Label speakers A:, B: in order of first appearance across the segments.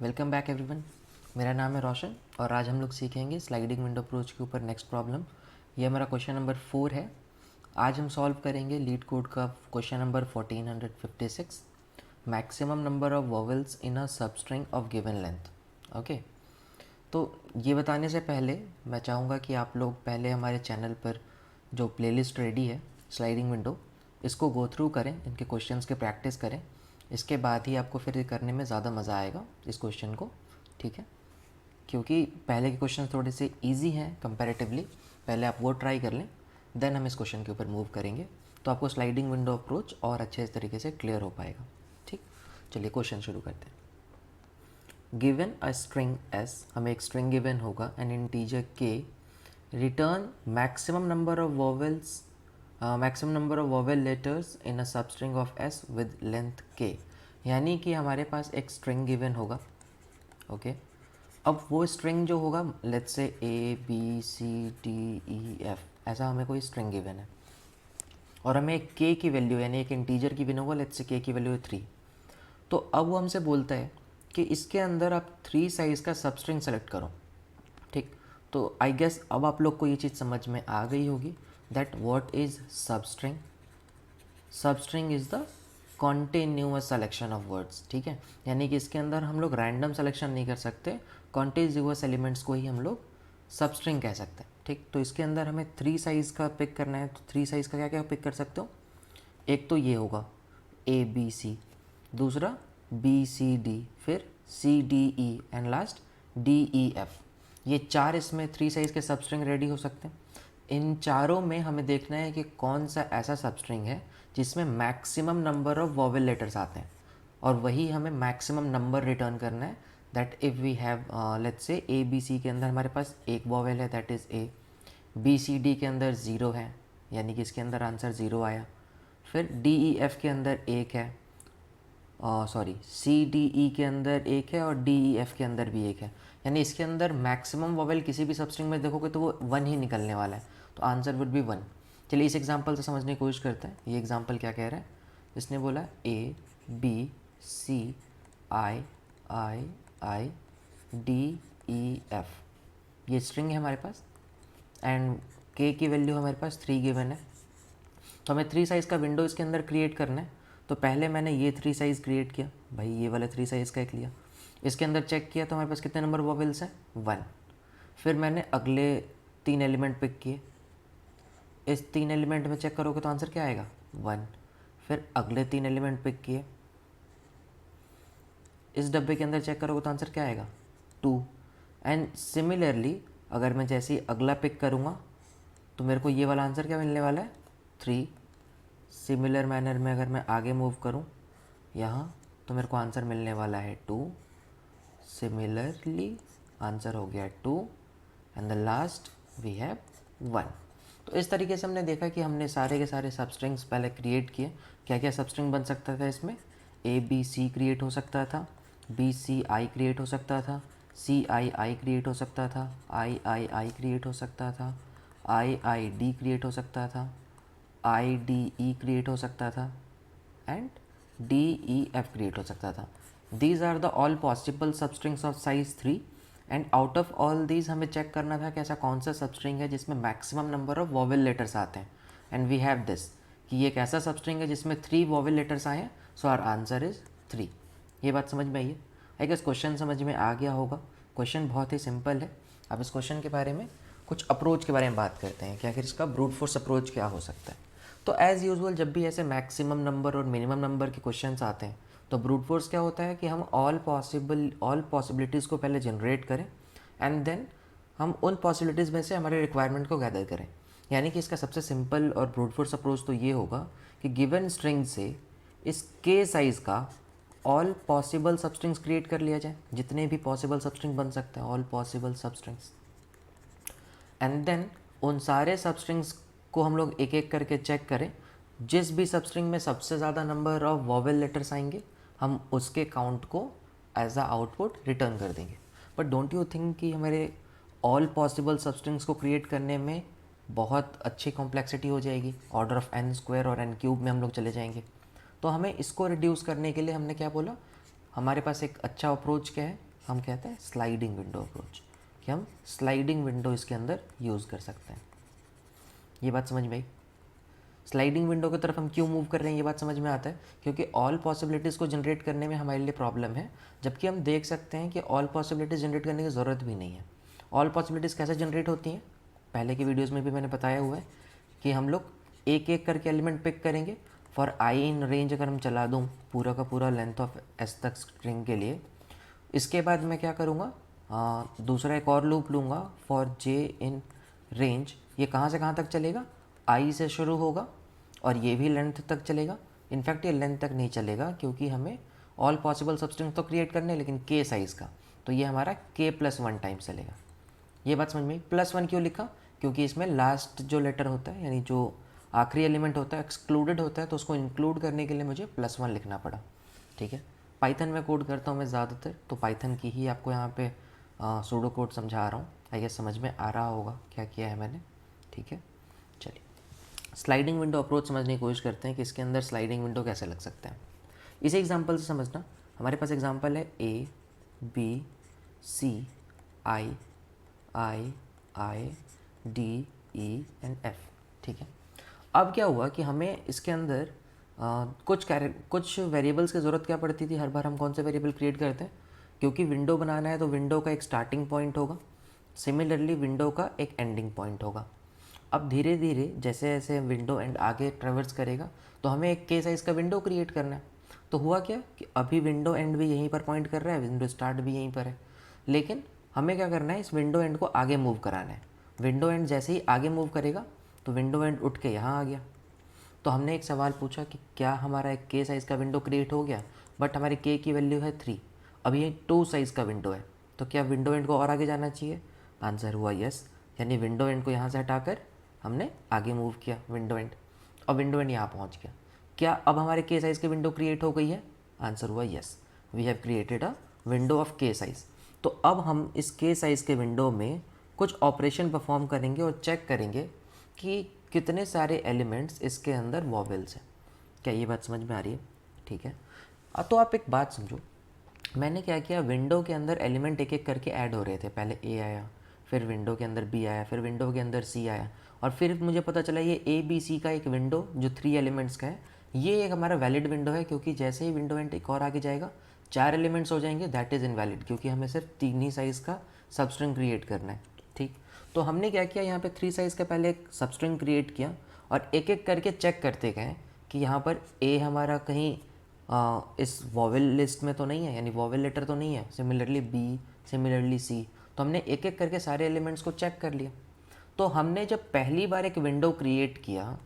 A: Welcome back everyone. मेरा नाम है रोशन और आज हम लोग सीखेंगे स्लाइडिंग विंडो अप्रोच के ऊपर नेक्स्ट प्रॉब्लम। ये हमारा क्वेश्चन नंबर 4 है। आज हम सॉल्व करेंगे लीड कोड का question number 1456, maximum number of vowels in a substring of given length. Okay, तो ये बताने से पहले मैं चाहूँगा कि आप लोग पहले हमारे चैनल पर जो प्लेलिस्ट रेडी है स्लाइडिंग विंडो, इसको गो थ्रू करें, इनके क्वेश्चंस के प्रैक्टिस करें। इसके बाद ही आपको फिर करने में ज़्यादा मज़ा आएगा इस क्वेश्चन को, ठीक है? क्योंकि पहले के क्वेश्चन थोड़े से इजी हैं कंपैरेटिवली। पहले आप वो ट्राई कर लें, देन हम इस क्वेश्चन के ऊपर मूव करेंगे, तो आपको स्लाइडिंग विंडो अप्रोच और अच्छे तरीके से क्लियर हो पाएगा। ठीक, चलिए क्वेश्चन शुरू करते हैं। गिवन अ स्ट्रिंग s, हमें एक स्ट्रिंग गिवन होगा, N integer k, return maximum number of vowels maximum number of vowel letters in a substring of s with length k। यानी कि हमारे पास एक स्ट्रिंग गिवन होगा। ओके, अब वो स्ट्रिंग जो होगा, let's say a b c d e f, ऐसा हमें कोई स्ट्रिंग गिवन है और हमें एक k की वैल्यू यानी एक इंटीजर की गिवन होगा, लेट्स से k की वैल्यू है 3। तो अब वो हमसे बोलता है कि इसके अंदर आप 3 साइज़ का सबस्ट्रिंग सेलेक्ट करो। ठीक, तो आई गेस अब आप लोग को ये चीज़ समझ में आ गई होगी that what is substring. Substring is the continuous selection of words. ठीक है, यानी कि इसके अंदर हम लोग रैंडम सेलेक्शन नहीं कर सकते, कॉन्टिन्यूअस एलिमेंट्स को ही हम लोग सबस्ट्रिंग कह सकते हैं। ठीक, तो इसके अंदर हमें 3 साइज़ का पिक करना है, तो 3 साइज़ का क्या क्या पिक कर सकते हो? एक तो ये होगा ए बी सी, दूसरा बी सी डी, फिर C D E and last D E F. ये 4 इसमें 3 साइज़ के सबस्ट्रिंग रेडी हो सकते हैं। इन चारों में हमें देखना है कि कौन सा ऐसा सबस्ट्रिंग है जिसमें maximum number of vowel letters आते हैं, और वही हमें मैक्सिमम नंबर रिटर्न करना है। That if we have let's say A B सी के अंदर हमारे पास एक वोवेल है, that is A. B C D के अंदर 0 है, यानी कि इसके अंदर आंसर 0 आया। फिर डी ई एफ के अंदर एक है, सॉरी सी डी ई के अंदर एक है और डी ई एफ के अंदर भी एक है, यानी इसके अंदर मैक्सिमम वोवेल किसी भी सबस्ट्रिंग में देखोगे तो वो 1 ही निकलने वाला है, तो आंसर वुड बी 1। चलिए इस एग्जांपल से समझने की कोशिश करते हैं। ये एग्जांपल क्या कह रहा है? इसने बोला A B C I I I D E F, ये स्ट्रिंग है हमारे पास, एंड के की वैल्यू हमारे पास 3 गिवन है। तो हमें 3 साइज़ का विंडो इसके अंदर क्रिएट करना है। तो पहले मैंने ये 3 साइज़ क्रिएट किया, भाई ये वाला 3 साइज़ का एक लिया। इसके अंदर चेक किया तो हमारे पास कितने नंबर वोवेल्स हैं? 1। फिर मैंने अगले 3 एलिमेंट पिक किए, इस 3 एलिमेंट में चेक करोगे तो आंसर क्या आएगा? 1। फिर अगले 3 एलिमेंट पिक किए, इस डब्बे के अंदर चेक करोगे तो आंसर क्या आएगा? 2। एंड सिमिलरली अगर मैं जैसे ही अगला पिक करूँगा तो मेरे को ये वाला आंसर क्या मिलने वाला है? 3। सिमिलर मैनर में अगर मैं आगे मूव करूं यहाँ तो मेरे को आंसर मिलने वाला है 2। सिमिलरली आंसर हो गया 2 and the last we have 1। तो इस तरीके से हमने देखा कि हमने सारे के सारे सबस्ट्रिंग्स पहले क्रिएट किए। क्या क्या सबस्ट्रिंग बन सकता था इसमें? ए बी सी क्रिएट हो सकता था, बी सी आई क्रिएट हो सकता था, सी आई आई क्रिएट हो सकता था, आई क्रिएट हो सकता था, आई डी क्रिएट हो सकता था, आई डी ई क्रिएट हो सकता था, and D E F create हो सकता था। These are the all possible substrings of size 3, and out of all these हमें चेक करना था कि ऐसा कौन सा सबस्ट्रिंग है जिसमें maximum number of vowel letters आते हैं। एंड वी हैव दिस कि ये एक ऐसा सबस्ट्रिंग है जिसमें 3 वोवेल लेटर्स आए हैं, सो आवर आंसर इज़ 3। ये बात समझ में आई है? आई गेस क्वेश्चन समझ में आ गया होगा। क्वेश्चन बहुत ही सिंपल है। अब इस क्वेश्चन के बारे में कुछ अप्रोच के बारे में बात करते हैं कि आखिर इसका ब्रूट फोर्स अप्रोच क्या हो सकता है। तो एज़ यूजुअल जब भी ऐसे मैक्सिमम नंबर और मिनिमम नंबर के क्वेश्चंस आते हैं तो ब्रूट फोर्स क्या होता है कि हम ऑल पॉसिबिलिटीज़ को पहले जनरेट करें, एंड देन हम उन पॉसिबिलिटीज़ में से हमारे रिक्वायरमेंट को गैदर करें। यानी कि इसका सबसे सिंपल और ब्रूट फोर्स अप्रोच तो ये होगा कि गिवन स्ट्रिंग से इस के साइज़ का ऑल पॉसिबल सबस्ट्रिंग्स क्रिएट कर लिया जाए, जितने भी पॉसिबल सबस्ट्रिंग बन सकते हैं, all possible substrings, and then उन सारे सबस्ट्रिंग्स को हम लोग एक एक करके चेक करें। जिस भी सबस्ट्रिंग में सबसे ज़्यादा नंबर ऑफ वोवेल लेटर्स आएंगे हम उसके काउंट को एज अ आउटपुट रिटर्न कर देंगे। बट डोंट यू थिंक कि हमारे ऑल पॉसिबल सबस्ट्रिंग्स को क्रिएट करने में बहुत अच्छी कॉम्प्लेक्सिटी हो जाएगी, ऑर्डर ऑफ n स्क्वायर और n क्यूब में हम लोग चले जाएंगे। तो हमें इसको रिड्यूस करने के लिए हमने क्या बोला, हमारे पास एक अच्छा अप्रोच क्या है हम कहते हैं स्लाइडिंग विंडो अप्रोच, कि हम स्लाइडिंग विंडो इसके अंदर यूज़ कर सकते हैं। ये बात समझ में आई? स्लाइडिंग विंडो की तरफ हम क्यों मूव कर रहे हैं ये बात समझ में आता है, क्योंकि ऑल पॉसिबिलिटीज़ को जनरेट करने में हमारे लिए प्रॉब्लम है, जबकि हम देख सकते हैं कि ऑल पॉसिबिलिटीज़ जनरेट करने की ज़रूरत भी नहीं है। ऑल पॉसिबिलिटीज़ कैसे जनरेट होती हैं, पहले की वीडियोज़ में भी मैंने बताया हुआ है कि हम लोग एक एक करके एलिमेंट पिक करेंगे। फॉर आई इन रेंज अगर हम चला दूँ पूरा का पूरा लेंथ ऑफ एस तक स्ट्रिंग के लिए, इसके बाद मैं क्या करूँगा, दूसरा एक और लूप लूँगा फॉर जे इन रेंज। ये कहाँ से कहाँ तक चलेगा, आई से शुरू होगा और ये भी लेंथ तक चलेगा। इनफैक्ट ये लेंथ तक नहीं चलेगा क्योंकि हमें ऑल पॉसिबल सबस्ट्रिंग तो क्रिएट करने, लेकिन के साइज़ का, तो ये हमारा k+1 टाइम चलेगा। ये बात समझ में? +1 क्यों लिखा, क्योंकि इसमें लास्ट जो लेटर होता है यानी जो आखिरी एलिमेंट होता है एक्सक्लूडेड होता है, तो उसको इंक्लूड करने के लिए मुझे +1 लिखना पड़ा। ठीक है, पाइथन में कोड करता हूँ मैं ज़्यादातर, तो पाइथन की ही आपको यहाँ पे सूडो कोड समझा रहा हूँ। आई गेस समझ में आ रहा होगा क्या किया है मैंने। ठीक है, चलिए स्लाइडिंग विंडो अप्रोच समझने की कोशिश करते हैं कि इसके अंदर स्लाइडिंग विंडो कैसे लग सकते हैं। इसे एग्जांपल से समझना। हमारे पास एग्जांपल है A B C I I I D E and F। ठीक है, अब क्या हुआ कि हमें इसके अंदर कुछ वेरिएबल्स की ज़रूरत क्या पड़ती थी। हर बार हम कौन से वेरिएबल क्रिएट करते हैं, क्योंकि विंडो बनाना है तो विंडो का एक स्टार्टिंग पॉइंट होगा, सिमिलरली विंडो का एक एंडिंग पॉइंट होगा। अब धीरे धीरे जैसे जैसे विंडो एंड आगे ट्रेवर्स करेगा तो हमें एक के साइज़ का विंडो क्रिएट करना है। तो हुआ क्या कि अभी विंडो एंड भी यहीं पर पॉइंट कर रहा है, विंडो स्टार्ट भी यहीं पर है, लेकिन हमें क्या करना है, इस विंडो एंड को आगे मूव कराना है। विंडो एंड जैसे ही आगे मूव करेगा तो विंडो एंड उठ के यहाँ आ गया। तो हमने एक सवाल पूछा कि क्या हमारा एक के साइज़ का विंडो क्रिएट हो गया, बट हमारे के की वैल्यू है 3, अभी ये 2 साइज़ का विंडो है, तो क्या विंडो एंड को और आगे जाना चाहिए। आंसर हुआ यस, यानी विंडो एंड को यहाँ से हटाकर हमने आगे मूव किया विंडो एंड, और विंडो एंड यहाँ पहुँच गया। क्या अब हमारे के साइज़ की विंडो क्रिएट हो गई है। आंसर हुआ yes, we have created a window of K size. तो अब हम इस के साइज़ के विंडो में कुछ ऑपरेशन परफॉर्म करेंगे और चेक करेंगे कि कितने सारे एलिमेंट्स इसके अंदर वॉवेल्स हैं। क्या ये बात समझ में आ रही है? ठीक है, तो आप एक बात समझो, मैंने क्या किया, विंडो के अंदर एलिमेंट एक एक करके ऐड हो रहे थे। पहले ए आया, फिर विंडो के अंदर बी आया, फिर विंडो के अंदर सी आया, और फिर मुझे पता चला ये ए बी सी का एक विंडो जो 3 एलिमेंट्स का है, ये एक हमारा वैलिड विंडो है, क्योंकि जैसे ही विंडो एंड एक और आगे जाएगा 4 एलिमेंट्स हो जाएंगे, दैट इज़ इनवैलिड, क्योंकि हमें सिर्फ 3 ही साइज़ का सबस्ट्रिंग क्रिएट करना है। ठीक, तो हमने क्या किया, यहाँ पे 3 साइज़ का पहले एक सबस्ट्रिंग क्रिएट किया और एक एक करके चेक करते गए कि यहाँ पर ए हमारा कहीं इस वॉवेल लिस्ट में तो नहीं है, यानी वॉवेल लेटर तो नहीं है, सिमिलरली बी, सिमिलरली सी। तो हमने एक एक करके सारे एलिमेंट्स को चेक कर लिया। तो हमने जब पहली बार एक विंडो क्रिएट किया,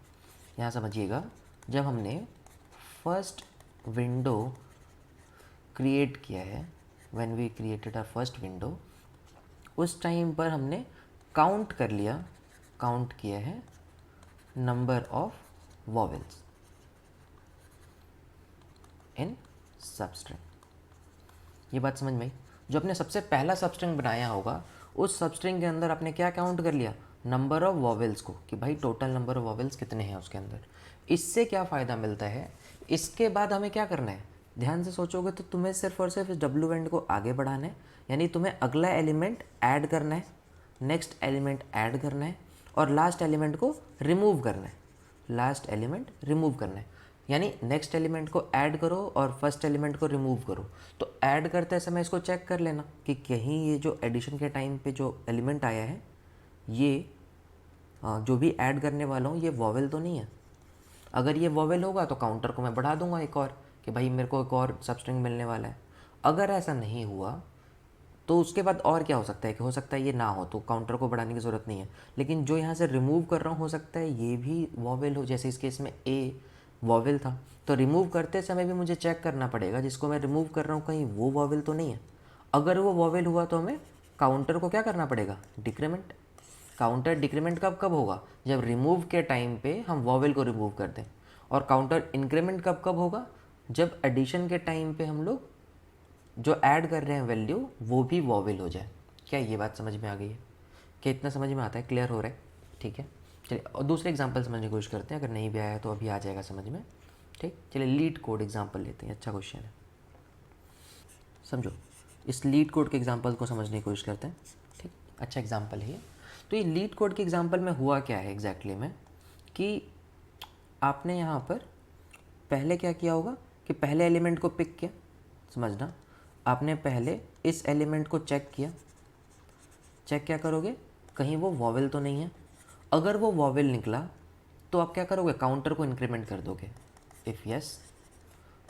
A: यहाँ समझिएगा, जब हमने फर्स्ट विंडो क्रिएट किया है, when we created our first window, उस टाइम पर हमने काउंट कर लिया, काउंट किया है number of vowels in substring. ये बात समझ में आई? जो आपने सबसे पहला सबस्ट्रिंग बनाया होगा, उस सबस्ट्रिंग के अंदर आपने क्या काउंट कर लिया, नंबर ऑफ वॉवेल्स को, कि भाई टोटल नंबर ऑफ वॉवेल्स कितने हैं उसके अंदर। इससे क्या फ़ायदा मिलता है, इसके बाद हमें क्या करना है, ध्यान से सोचोगे तो तुम्हें सिर्फ और सिर्फ इस डब्ल्यू एंड को आगे बढ़ाना है, यानी तुम्हें अगला एलिमेंट ऐड करना है, नेक्स्ट एलिमेंट ऐड करना है, और लास्ट एलिमेंट को रिमूव करना है, लास्ट एलिमेंट रिमूव करना है। यानी नेक्स्ट एलिमेंट को ऐड करो और फर्स्ट एलिमेंट को रिमूव करो। तो ऐड करते समय इसको चेक कर लेना कि कहीं ये जो एडिशन के टाइम पे जो एलिमेंट आया है, ये जो भी ऐड करने वाला हूँ ये वॉवेल तो नहीं है। अगर ये वॉवेल होगा तो काउंटर को मैं बढ़ा दूंगा एक और, कि भाई मेरे को एक और सबस्ट्रिंग मिलने वाला है। अगर ऐसा नहीं हुआ तो उसके बाद और क्या हो सकता है, कि हो सकता है ये ना हो, तो काउंटर को बढ़ाने की ज़रूरत नहीं है। लेकिन जो यहाँ से रिमूव कर रहा हूँ, हो सकता है ये भी वॉवेल हो, जैसे इस केस में ए वॉवेल था, तो रिमूव करते समय भी मुझे चेक करना पड़ेगा जिसको मैं रिमूव कर रहा हूँ कहीं वो वॉवेल तो नहीं है। अगर वो वॉवेल हुआ तो हमें काउंटर को क्या करना पड़ेगा, डिक्रीमेंट। काउंटर डिक्रीमेंट कब कब होगा, जब रिमूव के टाइम पे हम वॉवेल को रिमूव कर दें। और काउंटर इंक्रीमेंट कब कब होगा, जब एडिशन के टाइम पे हम लोग जो ऐड कर रहे हैं वैल्यू वो भी वॉवेल हो जाए। क्या ये बात समझ में आ गई है? क्या इतना समझ में आता है, क्लियर हो रहा है? ठीक है, चलिए और दूसरे एग्जांपल समझने की कोशिश करते हैं, अगर नहीं भी आया तो अभी आ जाएगा समझ में। ठीक, चलिए लीड कोड एग्जांपल लेते हैं, अच्छा क्वेश्चन है। समझो, इस लीड कोड के एग्जांपल को समझने की कोशिश करते हैं। ठीक, अच्छा एग्जांपल है ये। तो ये लीड कोड के एग्जांपल में हुआ क्या है एग्जैक्टली में कि आपने यहाँ पर पहले क्या किया होगा कि पहले एलिमेंट को पिक किया, समझना, आपने पहले इस एलिमेंट को चेक किया। चेक क्या करोगे, कहीं वो वॉवेल तो नहीं है। अगर वो वॉवेल निकला तो आप क्या करोगे, काउंटर को इंक्रीमेंट कर दोगे। इफ़ यस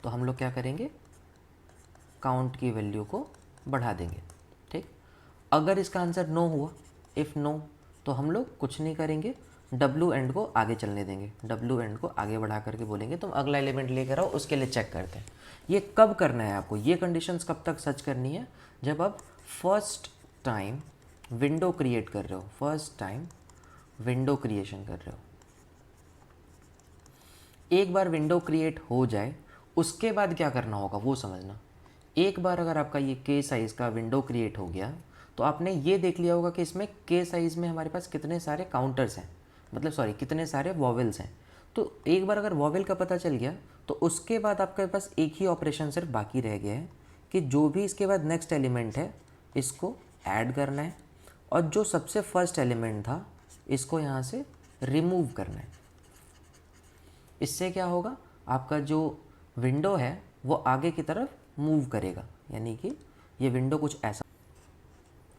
A: तो हम लोग क्या करेंगे, काउंट की वैल्यू को बढ़ा देंगे। ठीक, अगर इसका आंसर नो हुआ, इफ़ नो, तो हम लोग कुछ नहीं करेंगे, डब्ल्यू एंड को आगे चलने देंगे। डब्ल्यू एंड को आगे बढ़ा करके बोलेंगे तुम अगला एलिमेंट लेकर आओ, उसके लिए चेक करते हैं। ये कब करना है आपको, ये कंडीशंस कब तक सच करनी है, जब आप फर्स्ट टाइम विंडो क्रिएट कर रहे हो, फर्स्ट टाइम विंडो क्रिएशन कर रहे हो। एक बार विंडो क्रिएट हो जाए उसके बाद क्या करना होगा वो समझना। एक बार अगर आपका ये के साइज़ का विंडो क्रिएट हो गया तो आपने ये देख लिया होगा कि इसमें के साइज़ में हमारे पास कितने सारे काउंटर्स हैं, मतलब सॉरी कितने सारे वॉवेल्स हैं। तो एक बार अगर वॉवेल का पता चल गया तो उसके बाद आपके पास एक ही ऑपरेशन सिर्फ बाकी रह गया है कि जो भी इसके बाद नेक्स्ट एलिमेंट है इसको ऐड करना है, और जो सबसे फर्स्ट एलिमेंट था इसको यहाँ से रिमूव करना है। इससे क्या होगा, आपका जो विंडो है वो आगे की तरफ मूव करेगा, यानी कि ये विंडो कुछ ऐसा,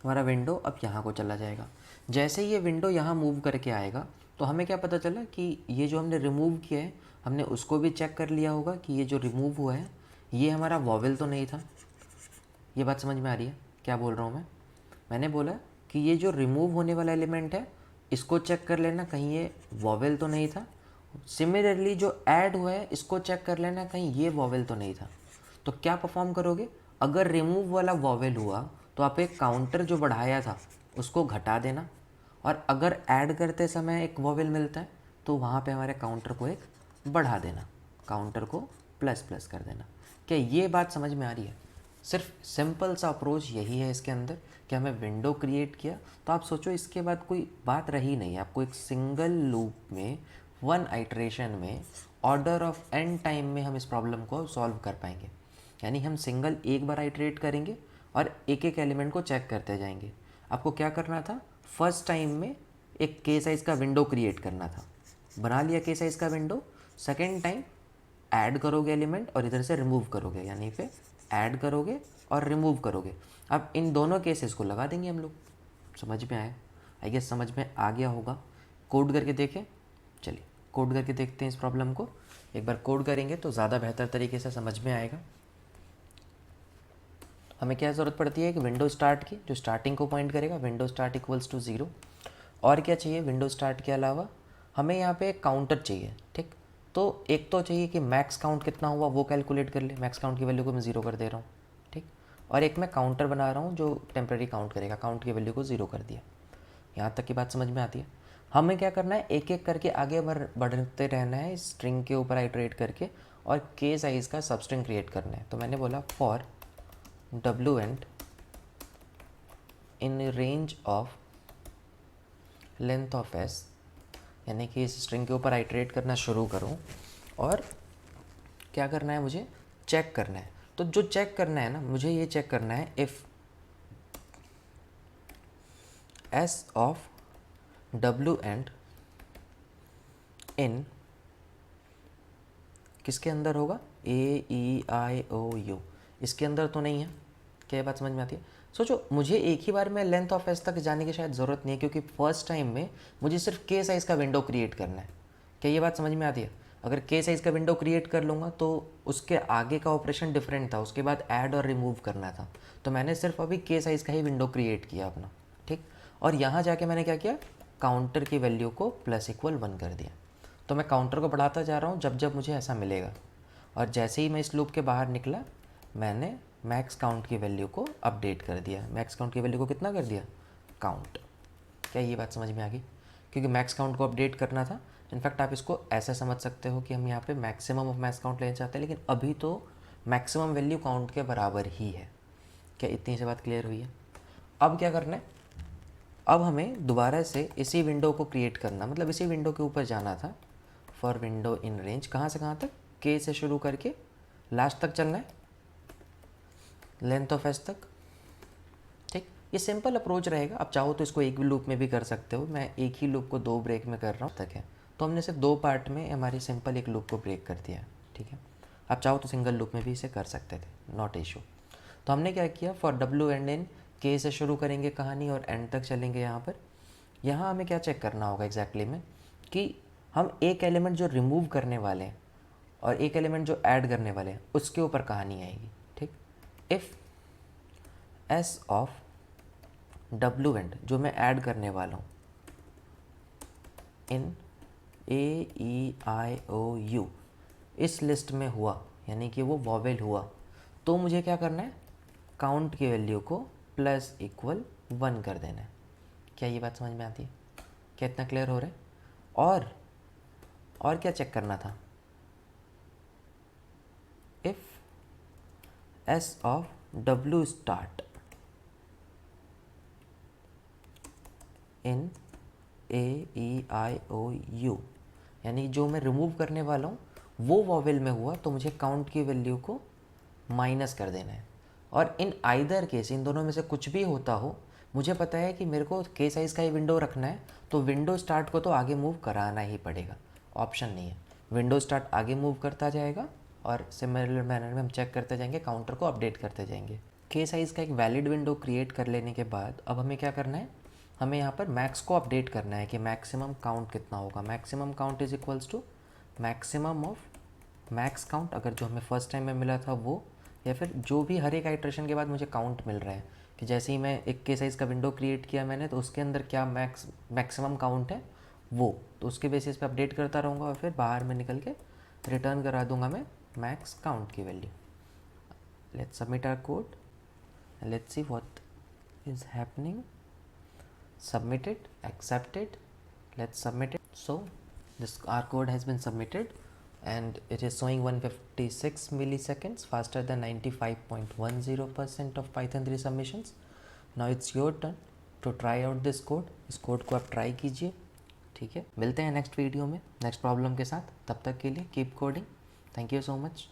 A: हमारा विंडो अब यहाँ को चला जाएगा। जैसे ही ये विंडो यहाँ मूव करके आएगा तो हमें क्या पता चला कि ये जो हमने रिमूव किया है हमने उसको भी चेक कर लिया होगा कि ये जो रिमूव हुआ है ये हमारा वॉवेल तो नहीं था। ये बात समझ में आ रही है क्या बोल रहा हूँ मैं? मैंने बोला कि ये जो रिमूव होने वाला एलिमेंट है इसको चेक कर लेना कहीं ये वॉवेल तो नहीं था। सिमिलरली जो ऐड हुआ है इसको चेक कर लेना कहीं ये वॉवेल तो नहीं था। तो क्या परफॉर्म करोगे, अगर रिमूव वाला वॉवेल हुआ तो आप एक काउंटर जो बढ़ाया था उसको घटा देना, और अगर ऐड करते समय एक वॉवेल मिलता है तो वहाँ पे हमारे काउंटर को एक बढ़ा देना, काउंटर को प्लस प्लस कर देना। क्या ये बात समझ में आ रही है? सिर्फ सिंपल सा अप्रोच यही है इसके अंदर कि हमें विंडो क्रिएट किया तो आप सोचो इसके बाद कोई बात रही नहीं, आपको एक सिंगल लूप में वन आइटरेशन में ऑर्डर ऑफ एन टाइम में हम इस प्रॉब्लम को सॉल्व कर पाएंगे। यानी हम सिंगल एक बार आइटरेट करेंगे और एक एक एलिमेंट को चेक करते जाएंगे। आपको क्या करना था, फर्स्ट टाइम में एक के साइज़ का विंडो क्रिएट करना था, बना लिया के साइज़ का विंडो। सेकेंड टाइम ऐड करोगे एलिमेंट और इधर से रिमूव करोगे, यानी फिर ऐड करोगे और रिमूव करोगे। अब इन दोनों केसेस को लगा देंगे हम लोग। समझ में आया? आई गेस समझ में आ गया होगा। कोड करके देखें, चलिए कोड करके देखते हैं इस प्रॉब्लम को। एक बार कोड करेंगे तो ज़्यादा बेहतर तरीके से समझ में आएगा। हमें क्या ज़रूरत पड़ती है, एक विंडो स्टार्ट की जो स्टार्टिंग को पॉइंट करेगा, विंडो स्टार्ट इक्वल्स टू 0। और क्या चाहिए विंडो स्टार्ट के अलावा, हमें यहाँ पे एक काउंटर चाहिए। ठीक, तो एक तो चाहिए कि मैक्स काउंट कितना हुआ वो कैलकुलेट कर ले, मैक्स काउंट की वैल्यू को मैं 0 कर दे रहा हूँ। ठीक, और एक मैं काउंटर बना रहा हूँ जो टेम्प्रेरी काउंट करेगा, काउंट की वैल्यू को 0 कर दिया। यहाँ तक की बात समझ में आती है? हमें क्या करना है, एक एक करके आगे बढ़ते रहना है स्ट्रिंग के ऊपर आइटरेट करके, और के साइज़ का सब स्ट्रिंग क्रिएट करना है। तो मैंने बोला for W and in range of length of S, यानी कि इस स्ट्रिंग के ऊपर आइटरेट करना शुरू करूं और क्या करना है, मुझे चेक करना है। तो जो चेक करना है ना, मुझे ये चेक करना है if S of W and in किसके अंदर होगा, ए ई आई ओ यू, इसके अंदर तो नहीं है। क्या ये बात समझ में आती है? सोचो, मुझे एक ही बार में लेंथ ऑफ एस तक जाने की शायद ज़रूरत नहीं है, क्योंकि फर्स्ट टाइम में मुझे सिर्फ के साइज़ का विंडो क्रिएट करना है। क्या ये बात समझ में आती है? अगर के साइज़ का विंडो क्रिएट कर लूँगा तो उसके आगे का ऑपरेशन डिफरेंट था, उसके बाद ऐड और रिमूव करना था। तो मैंने सिर्फ अभी के साइज़ का ही विंडो क्रिएट किया अपना। ठीक, और यहाँ जाके मैंने क्या किया, काउंटर की वैल्यू को +=1 कर दिया। तो मैं काउंटर को बढ़ाता जा रहा हूँ जब जब मुझे ऐसा मिलेगा, और जैसे ही मैं इस लूप के बाहर निकला मैंने मैक्स काउंट की वैल्यू को अपडेट कर दिया। मैक्स काउंट की वैल्यू को कितना कर दिया, काउंट। क्या ये बात समझ में आ गई? क्योंकि मैक्स काउंट को अपडेट करना था। इनफैक्ट आप इसको ऐसा समझ सकते हो कि हम यहाँ पे मैक्सिमम ऑफ मैक्स काउंट लेना चाहते हैं, लेकिन अभी तो मैक्सिमम वैल्यू काउंट के बराबर ही है। क्या इतनी सी बात क्लियर हुई है? अब क्या करना है, अब हमें दोबारा से इसी विंडो को क्रिएट करना, मतलब इसी विंडो के ऊपर जाना था। फॉर विंडो इन रेंज, कहाँ से कहाँ तक, के से शुरू करके लास्ट तक चलना है, लेंथ ऑफ एस तक। ये सिंपल अप्रोच रहेगा। आप चाहो तो इसको एक लूप में भी कर सकते हो, मैं एक ही लूप को 2 ब्रेक में कर रहा हूँ तक है। तो हमने सिर्फ 2 पार्ट में हमारी सिंपल एक लूप को ब्रेक कर दिया है, ठीक है। आप चाहो तो सिंगल लूप में भी इसे कर सकते थे, नॉट इशू। तो हमने क्या किया, फॉर डब्ल्यू एंड इन के से शुरू करेंगे कहानी और एंड तक चलेंगे। यहाँ पर यहाँ हमें क्या चेक करना होगा एग्जैक्टली में कि हम एक एलिमेंट जो रिमूव करने वाले हैं और एक एलिमेंट जो ऐड करने वाले हैं उसके ऊपर कहानी आएगी, ठीक। If S of W and जो मैं ऐड करने वाला हूँ इन AEIOU इस लिस्ट में हुआ, यानी कि वो वॉवेल हुआ, तो मुझे क्या करना है, काउंट की वैल्यू को प्लस इक्वल 1 कर देना है। क्या ये बात समझ में आती है? क्या इतना क्लियर हो रहा है? और क्या चेक करना था, if S of W start in AEIOU यानी जो मैं रिमूव करने वाला हूँ वो वॉवेल में हुआ, तो मुझे काउंट की वैल्यू को माइनस कर देना है। और इन आइदर केस, इन दोनों में से कुछ भी होता हो, मुझे पता है कि मेरे को के साइज़ का ही विंडो रखना है, तो विंडो स्टार्ट को तो आगे मूव कराना ही पड़ेगा, ऑप्शन नहीं है। विंडो स्टार्ट आगे मूव करता जाएगा और सिमिलर मैनर में हम चेक करते जाएंगे, काउंटर को अपडेट करते जाएंगे। के साइज़ का एक वैलिड विंडो क्रिएट कर लेने के बाद अब हमें क्या करना है, हमें यहाँ पर मैक्स को अपडेट करना है कि मैक्सिमम काउंट कितना होगा। Maximum count is equals to maximum of max count, अगर जो हमें फर्स्ट टाइम में मिला था वो, या फिर जो भी हर एक आइट्रेशन के बाद मुझे काउंट मिल रहा है कि जैसे ही मैं एक के साइज़ का विंडो क्रिएट किया मैंने, तो उसके अंदर क्या मैक्सिमम काउंट है वो, तो उसके बेसिस पे अपडेट करता रहूँगा और फिर बाहर में निकल के रिटर्न करा दूंगा मैं मैक्स काउंट की value. Let's submit our code, let's see what is happening. Submitted, accepted, let's submit it. So this our code has been submitted and it is showing 156 milliseconds, faster than 95.10% of Python 3 submissions. Now it's your turn to try out this code. इस code को आप try कीजिए, ठीक है। मिलते हैं next video में next problem के साथ, तब तक के लिए keep coding. Thank you so much.